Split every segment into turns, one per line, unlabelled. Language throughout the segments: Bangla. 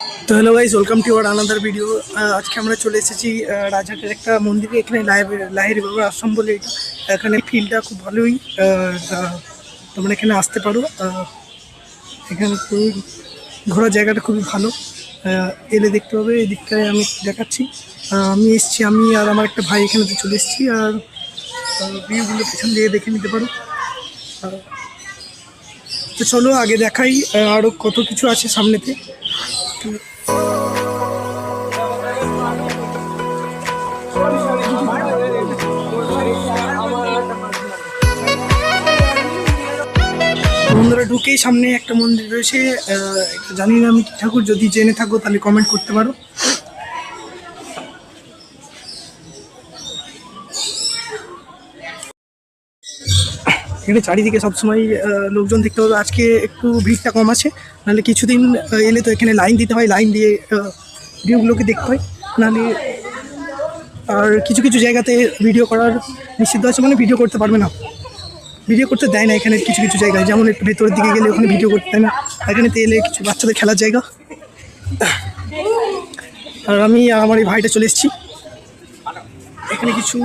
তো hello guys, welcome to our another video. আজকে আমরা চলে এসেছি রাজহাটের একটা মন্দিরে। এখানে লাহিড়ী বাবার আশ্রম বলে এটা। এখানে ফিল্ডটা খুব ভালোই, তোমরা এখানে আসতে পারো। এখানে ঘোরার জায়গাটা খুবই ভালো, এলে দেখতে পাবে। এই দিকটায় আমি দেখাচ্ছি। আমি এসেছি, আমি আর আমার একটা ভাই এখানেতে চলে এসেছি। আর ভিউগুলো পেছন দিয়ে দেখে নিতে পারো। তো চলো আগে দেখাই আরও কত কিছু আছে সামনেতে। বন্ধুরা, ঢুকেই সামনে একটা মন্দির রয়েছে। জানি না আমি কি ঠাকুর, যদি জেনে থাকো তাহলে কমেন্ট করতে পারো। এখানে চারিদিকে সবসময় লোকজন দেখতে পাবে। আজকে একটু ভিড়টা কম আছে, নাহলে কিছুদিন এলে তো এখানে লাইন দিতে হয়, লাইন দিয়ে ভিউগুলোকে দেখতে হয়। নাহলে আর কিছু কিছু জায়গাতে ভিডিও করার নিষিদ্ধ আছে, মানে ভিডিও করতে পারবে না, ভিডিও করতে দেয় না এখানে কিছু কিছু জায়গায়। যেমন একটু ভেতরের দিকে গেলে ওখানে ভিডিও করতে দেয় না। এখানে এলে কিছু বাচ্চাদের খেলার জায়গা। আর আমি আর আমার এই ভাইটা চলে এসেছি এখানে কিছু।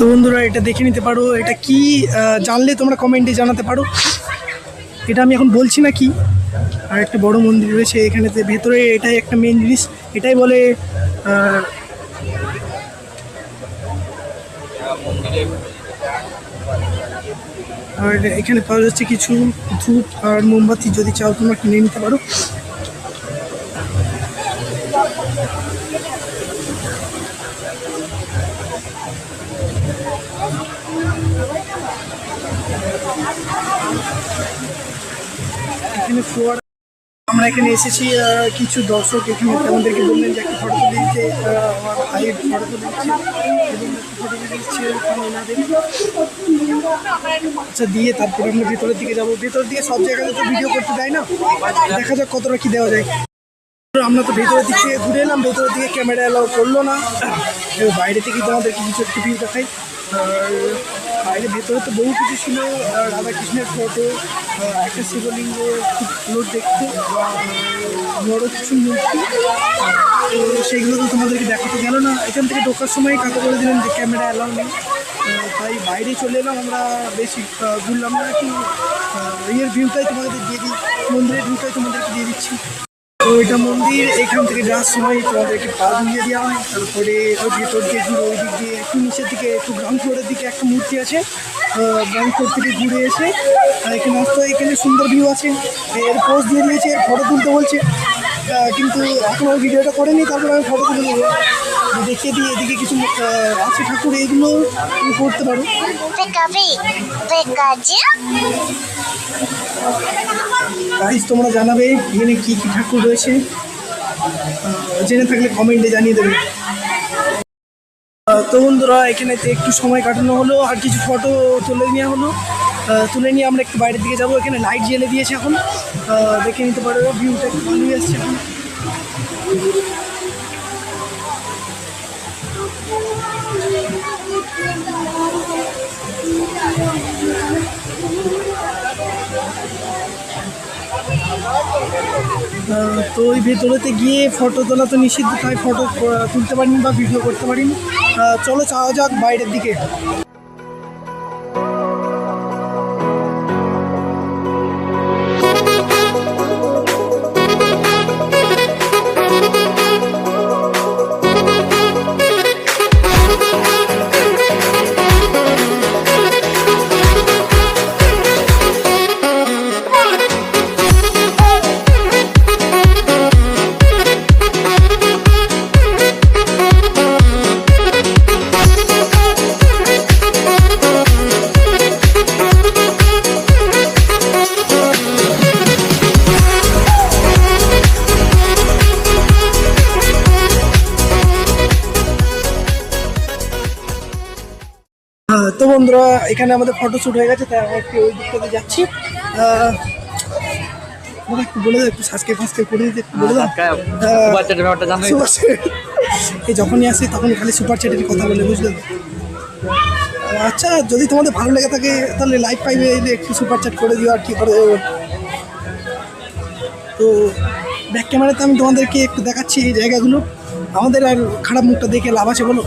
তো বন্ধুরা, এটা দেখে নিতে পারো। এটা কি জানলে তোমরা কমেন্টে জানাতে পারো। এটা আমি এখন বলছি না কি। আর একটা বড় মন্দির রয়েছে এখানেতে ভেতরে। এটাই একটা মেন জিনিস, এটাই বলে আর এখানে পাওয়া যাচ্ছে কিছু ধূপ আর মোমবাতি। যদি চাও তোমরা কিনে নিতে পারো। এখানে ফোয়ারা, আমরা এখানে এসেছি। কিছু দর্শক এখানে আমাদেরকে বললেন যে একটা ফটো তুলে দিতে। আমার ভাইয়ের ফটো তুলে দিচ্ছে এবং ফটো তুলে দিচ্ছে আচ্ছা দিয়ে তারপরে আমরা ভেতরের দিকে যাবো। ভেতরের দিকে সব জায়গাতে তো ভিডিও করতে দেয় না, দেখা যাক কতটা কি দেওয়া যায়। আমরা তো ভেতরের দিক থেকে ঘুরে এলাম, ভেতরের দিকে ক্যামেরা এলাও করলো না। বাইরে থেকে তোমাদেরকে কিছু একটু ভিউ দেখাই। আর বাইরে ভেতরে তো বহু কিছু ছিল, রাধাকৃষ্ণের ফটো, একটা শিবলিঙ্গ, খুব সুন্দর দেখতে, বড় কিছু মূর্তি। তো সেইগুলো তো তোমাদেরকে দেখাতে গেল না। এখান থেকে ঢোকার সময় কাকে বলে দিলেন যে ক্যামেরা অ্যালাউ নেই। তাই বাইরে চলে এলাম আমরা, বেশি ঘুরলাম না। একটু ইয়ের ভিউটাই তোমাদের দিয়ে দিই, মন্দিরের ভিউটাই তোমাদেরকে দিয়ে দিচ্ছি। তো এটা মন্দির, এখান থেকে যাওয়ার সময় তোমাদেরকে পা ধুয়ে দেওয়া হয়। তারপরে ওই ভেতর দিয়ে ঘুরে ওই দিক দিয়ে একটু নিচের দিকে, একটু গ্রাউন্ড ফ্লোরের দিকে একটা মূর্তি আছে। গ্রাউন্ড ফ্লোর থেকে ঘুরে এসে এখানে আসতে হয়। এখানে সুন্দর ভিউ আছে, এর পোজ দিয়ে দিয়েছে, এর ফটো তুলতে বলছে। কিন্তু এখন ওই ভিডিওটা করেনি, তারপরে আমি ফটো তুলে দেবো, দেখিয়ে দিই। এদিকে কিছু আছে ঠাকুর, এইগুলো তুমি করতে পারো। গাইস, তোমরা জানাবে এখানে কি কি ঠাকুর রয়েছে, জেনে থাকলে কমেন্টে জানিয়ে দেবে। তো বন্ধুরা, এখানেতে একটু সময় কাটানো হলো, আর কিছু ফটো তুলে নেওয়া হলো। তুলে নিয়ে আমরা একটু বাইরের দিকে যাবো। এখানে লাইট জ্বেলে দিয়েছে এখন, দেখে নিতে পারো। ভিউটা একটু ভালোই আসছে এখন। তো ওই ভেতরেতে গিয়ে ফটো তোলা তো নিষিদ্ধ, তাই ফটো তুলতে পারিনি বা ভিডিও করতে পারিনি। চলো যাওয়া যাক বাইরের দিকে। তো বন্ধুরা এখানে আমাদের ফটো শ্যুট হয়ে গেছে, তাই আমরা একটু ওই দিকটাতে যাচ্ছি। বাবা একটু বলে দাও, একটু সাবস্ক্রাইব করে দিতে একটু বলে দাও। এই যখনই আসি তখন খালি সুপার চ্যাটের কথা বলে, বুঝলে তো? আচ্ছা, যদি তোমাদের ভালো লেগে থাকে তাহলে লাইভ পাইবে এলে একটু সুপার চ্যাট করে দিও আর কি করে দেবো। তো ব্যাক ক্যামেরাতে আমি তোমাদেরকে একটু দেখাচ্ছি এই জায়গাগুলো। আমাদের আর খারাপ মুখটা দেখে লাভ আছে বলো?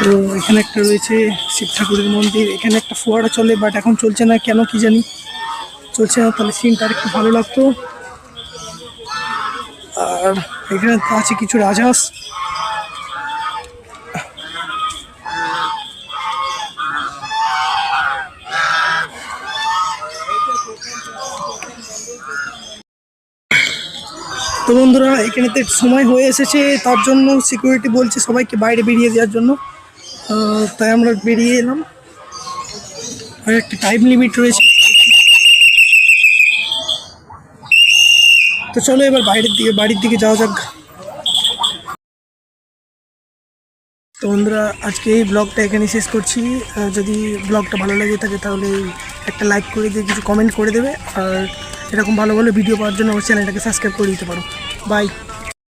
তো এখানে একটা রয়েছে শিব ঠাকুরের মন্দির, এখানে একটা ফোয়ারা চলে বাট এখন চলছে না, কেন কি জানি চলছে না, তাহলে সিনটা আর একটু ভালো লাগতো। আর এখানে আছে কিছু রাজহাঁস। তো বন্ধুরা এখানেতে সময় হয়ে এসেছে, তার জন্য সিকিউরিটি বলছে সবাইকে বাইরে বেরিয়ে দেওয়ার জন্য, তাই আমরা বেরিয়ে এলাম। আর একটা টাইম লিমিট রয়েছে, তো চলো এবার বাড়ির দিকে যাওয়া যাক। তো বন্ধুরা আজকে এই ব্লগটা এখানে শেষ করছি। যদি ব্লগটা ভালো লাগে থাকে তাহলে একটা লাইক করে দিয়ে কিছু কমেন্ট করে দেবে, আর এরকম ভালো ভালো ভিডিও পাওয়ার জন্য আমার চ্যানেলটাকে সাবস্ক্রাইব করে দিতে পারো। বাই।